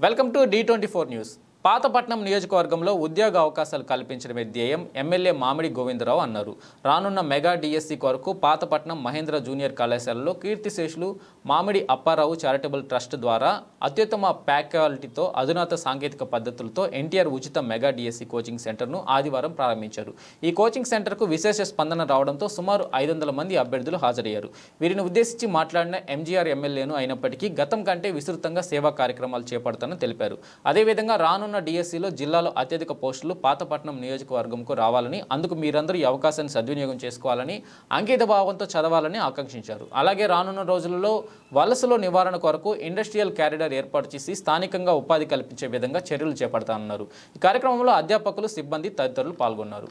Welcome to D24 news. Pathapatnam నియోజకవర్గంలో ఉద్యోగ అవకాశాలు కల్పించడమే ధ్యేయం ఎమ్మెల్యే మామిడి గోవిందరావు అన్నారు. రానున్న మెగా డిఎస్సి కొరకు పాతపట్నం మహేంద్ర జూనియర్ కళాశాలలో కీర్తిశేషులు మామిడి అప్పారావు చారిటబుల్ ట్రస్ట్ ద్వారా అత్యుత్తమ ఫ్యాకల్టీతో అధునాత సాంకేతిక పద్ధతులతో ఎన్టీఆర్ ఉచిత మెగా డిఎస్సి కోచింగ్ సెంటర్ను ఆదివారం ప్రారంభించారు. ఈ కోచింగ్ సెంటర్కు విశేష స్పందన రావడంతో సుమారు 500 మంది అభ్యర్థులు హాజరయ్యారు. వీరిని ఉద్దేశించి మాట్లాడిన ఎంజీఆర్ ఎమ్మెల్యేను అయినప్పటికీ గతం కంటే విస్తృతంగా సేవా కార్యక్రమాలు చేపడతానని తెలిపారు. అదేవిధంగా రానున్న డిఎస్సిలో జిల్లాలో అత్యధిక పోస్టులు పాతపట్నం నియోజకవర్గంకు రావాలని, అందుకు మీరందరూ ఈ అవకాశాన్ని సద్వినియోగం చేసుకోవాలని, అంకిత భావంతో చదవాలని ఆకాంక్షించారు. అలాగే రానున్న రోజులలో వలసలో నివారణ కొరకు ఇండస్ట్రియల్ క్యారిడార్ ఏర్పాటు చేసి స్థానికంగా ఉపాధి కల్పించే విధంగా చర్యలు చేపడతానన్నారు. ఈ కార్యక్రమంలో అధ్యాపకులు, సిబ్బంది తదితరులు పాల్గొన్నారు.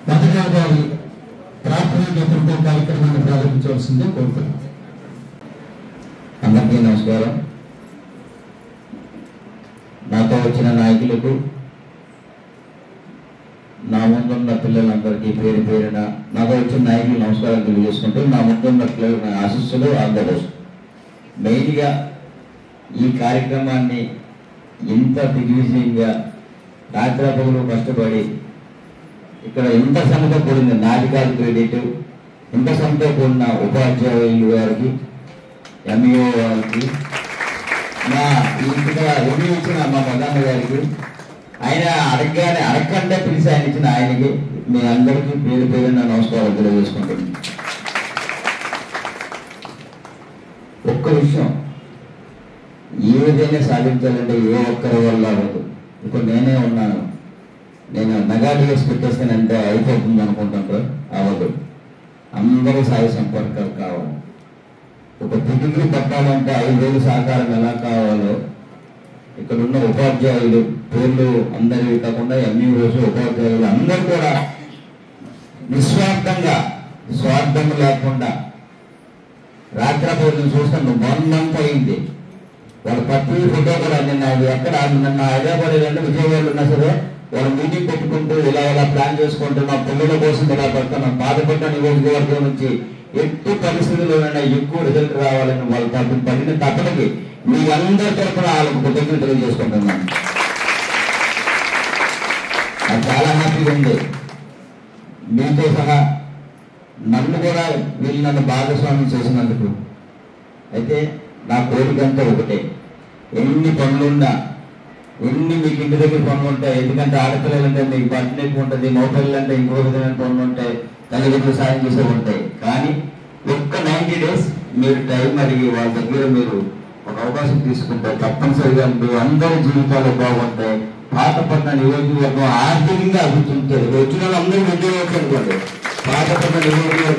పథకాలు ప్రార్థన నేతృత్వ కార్యక్రమాన్ని ప్రారంభించవలసిందే కోరుతున్నాం. అందరికీ నమస్కారం. నాతో వచ్చిన నాయకులకు, నా ముందున్న పిల్లలందరికీ పేరు పేరున నాతో వచ్చిన నాయకులు నమస్కారం తెలియజేసుకుంటూ, నా ముందున్న పిల్లలకు నా ఆశీస్సులు అందరూ. మెయిన్గా ఈ కార్యక్రమాన్ని ఇంత దిగ్విజయంగా రాత్రాపగులు కష్టపడి ఇక్కడ ఇంత శ్రమతో కూడిన నాటికాలు క్రెడిట్, ఇంత శ్రమతో కూడిన ఉపాధ్యాయులు గారికి, ఎంఈఓ వారికి, మా ఇక్కడ ఎంఈ ఇచ్చిన మా మదన్న గారికి, ఆయన అడగకుండా పిలిచి ఆయన ఇచ్చిన ఆయనకి, మీ అందరికీ పేరు పేరున నమస్కారం తెలియజేసుకుంటున్నాను. ఒక్క విషయం, ఏదైనా సాధించాలంటే ఏ ఒక్కరి వల్ల అవ్వదు. ఇప్పుడు నేనే ఉన్నాను, నేను మెగా డిఎస్ పెట్టేస్తానంటే అయిపోతుంది అనుకుంటాను, అవ్వదు. అందరూ సాయ సంపర్కాలు కావాలి. ఒక డిగ్రీ పెట్టాలంటే 5 వేలు సహకారం ఎలా కావాలో ఇక్కడ ఉన్న ఉపాధ్యాయులు పేర్లు అందరివి కాకుండా ఎంఈఓస్, ఉపాధ్యాయులు అందరూ కూడా నిస్వార్థంగా, స్వార్థం లేకుండా రాత్రి చూస్తాను 1 month అయింది. వాళ్ళ ప్రతి ఫోటో కూడా నిన్న ఎక్కడ నన్ను హైదరాబాద్ అంటే విజయవాడలో ఉన్నా సరే వాళ్ళు మీటింగ్ పెట్టుకుంటూ ఇలా ప్లాన్ చేసుకుంటూ మా పిల్లల కోసం ఇలా పడుతున్నాం. పాతపట్నం నియోజకవర్గం నుంచి ఎట్టి పరిస్థితుల్లోనైనా ఎక్కువ రిజల్ట్ రావాలని వాళ్ళు పడిన తప్పటికి మీ అందరి తరఫున వాళ్ళకు కృతజ్ఞతలు తెలియజేసుకుంటున్నాను. నాకు చాలా హ్యాపీగా ఉంది. మీతో సహా నన్ను కూడా వీళ్ళు నన్ను భాగస్వామ్యం చేసినందుకు. అయితే నా కోరికంతా ఒకటే, ఎన్ని పనులున్నా, ఎన్ని మీకు ఇంటి దగ్గర పనులు ఉంటాయి, ఎందుకంటే ఆడపిల్లలంటే మీకు బట్టలు ఎక్కువ ఉంటుంది, మగపిల్లలంటే ఇంకో విధమైన పనులు ఉంటాయి, తల్లిదండ్రులు సాయం చేసే ఉంటాయి. కానీ ఒక్క 90 days మీరు టైం అడిగి వాళ్ళ దగ్గర మీరు ఒక అవకాశం తీసుకుంటే తప్పనిసరిగా మీ అందరి జీవితాలు బాగుంటాయి. పాతపట్నం నియోజకవర్గం ఆర్థికంగా అభివృద్ధి ఉంటుంది. వచ్చిన అందరూ ఉద్యోగం అనుకోండి. పాతపట్నం నియోజకవర్గం